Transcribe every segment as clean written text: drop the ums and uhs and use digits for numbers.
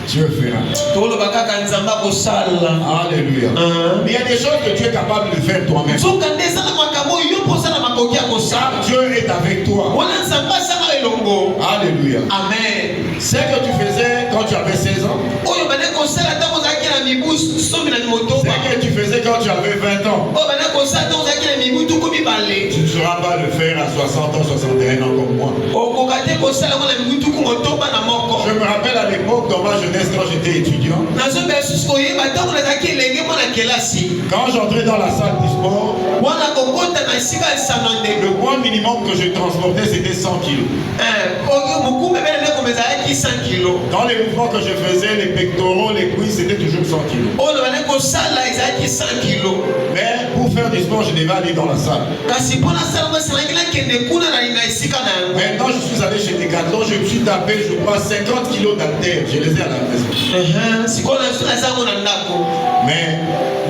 Dieu fera. Alléluia. Mais il y a des choses que tu es capable de faire toi-même. Dieu est avec toi. Alléluia. Amen. Ce que tu faisais quand tu avais 16 ans. Ce que tu faisais quand tu avais 20 ans. Tu ne sauras pas le faire à 60 ans, 61 ans comme moi. Je me rappelle à l'époque, dans ma jeunesse, quand j'étais étudiant, quand j'entrais dans la salle du sport, le poids minimum que je transportais, c'était 100 kilos. Dans les mouvements que je faisais, les pectoraux, les cuisses, c'était toujours 100 kilos. Mais pour faire du sport, je devais aller dans la salle. Maintenant, je suis allé chez Decathlon, je me suis tapé, je crois, 50 kilos d'haltères. Je les ai à la maison. Mais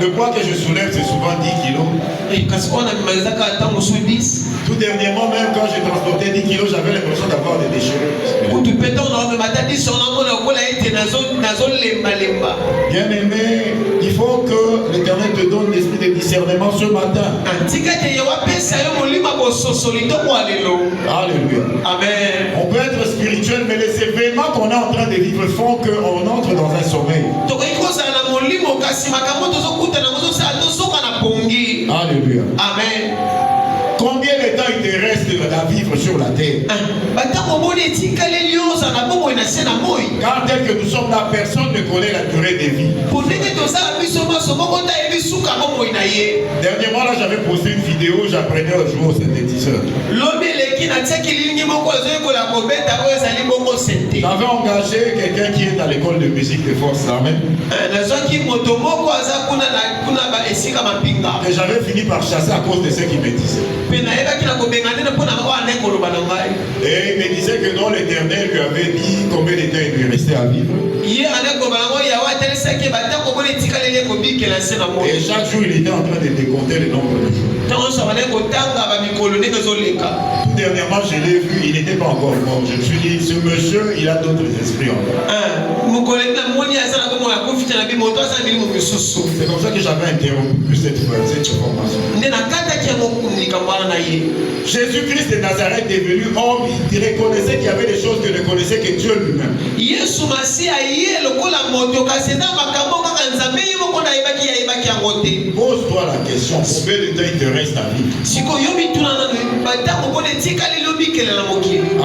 le poids que je soulève, c'est souvent 10 kilos. Tout dernièrement, même quand j'ai transporté 10 kilos, j'avais l'impression d'avoir des déchirures. Bien aimé, il faut que l'Éternel te donne l'esprit de discernement ce matin. Alléluia. Amen. On peut être spirituel, mais les événements qu'on est en train de vivre font qu'on entre dans un sommeil. Alléluia. Amen. Combien de temps il te reste à vivre sur la terre? Car tel que nous sommes là, personne ne connaît la durée des vies. Dernièrement, là, j'avais posté une vidéo, j'apprenais à jouer au synthétiseur. J'avais engagé quelqu'un qui est à l'école de musique des forces armées. Et j'avais fini par chasser à cause de ce qu'il me disait. Et il me disait que non, l'Éternel lui avait dit combien de temps il lui restait à vivre. Et chaque jour, il était en train de décompter le nombre de jours. Tout dernièrement, je l'ai vu, il n'était pas encore mort. Je me suis dit, ce monsieur, il a d'autres esprits en lui. C'est comme ça que j'avais interrompu cette formation. Jésus-Christ de Nazareth est venu homme, il reconnaissait qu'il y avait des choses que ne connaissait que Dieu lui-même. Pose-toi la question, combien de temps il te reste à vivre?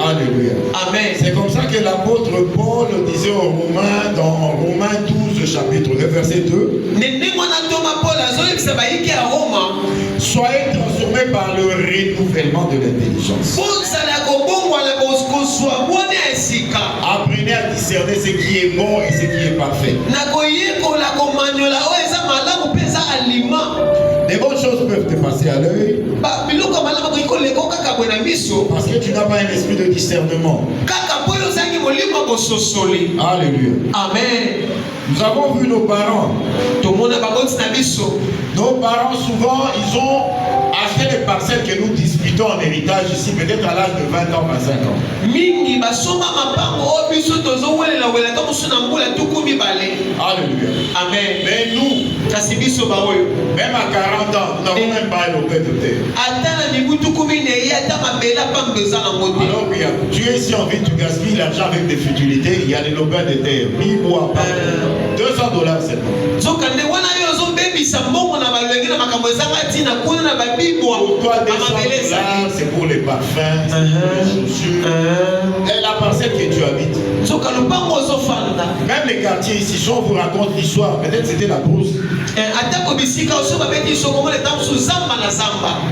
Alléluia. Amen. C'est comme ça que l'apôtre Paul disait aux Romains, dans Romains 12, chapitre 2, verset 2. Soyez transformés par le renouvellement de l'intelligence. Apprenez à discerner ce qui est bon et ce qui est parfait. Des bonnes choses peuvent te passer à l'œil parce que tu n'as pas un esprit de discernement. Alléluia. Amen. Nous avons vu nos parents. Nos parents, souvent, ils ont acheté les parcelles que nous disputons en héritage ici, peut-être à l'âge de 20 ans, 25 ans. Alléluia. Amen. Mais nous, même à 40 ans, nous n'avons même pas élevé de terre. Alors oui, tu es ici en ville, tu gaspilles l'argent avec des futilités, il y a des lobins de terre, $1000 $200 seulement. Pour toi, $200, c'est pour les parfums, c'est pour les chaussures. Et la parcelle que tu habites. Même les quartiers ici, si on vous raconte l'histoire, peut-être c'était la brousse.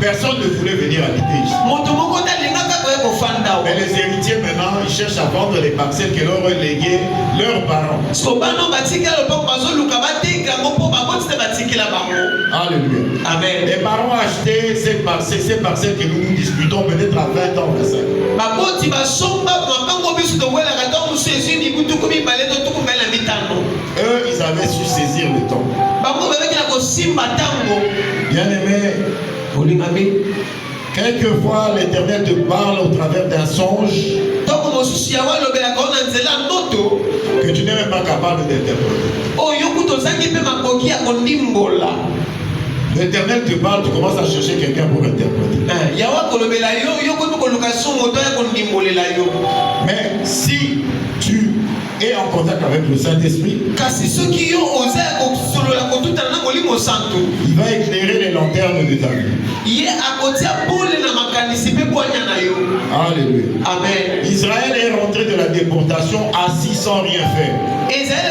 Personne ne voulait venir habiter ici. Mais les héritiers maintenant, ils cherchent à vendre les parcelles que leur ont léguées leurs parents. Alléluia. Amen. Les parents ont acheté ces parcelles que nous nous disputons peut-être à 20 ans, 25 Eux, ils avaient su saisir le temps. Bien aimé, quelquefois l'Éternel te parle au travers d'un songe que tu n'es pas capable d'interpréter. L'Éternel te parle, tu commences à chercher quelqu'un pour interpréter. Mais si tu es en contact avec le Saint-Esprit, il va éclairer les lanternes de ta vie. Alléluia. Amen. Israël est rentré de la déportation assis sans rien faire.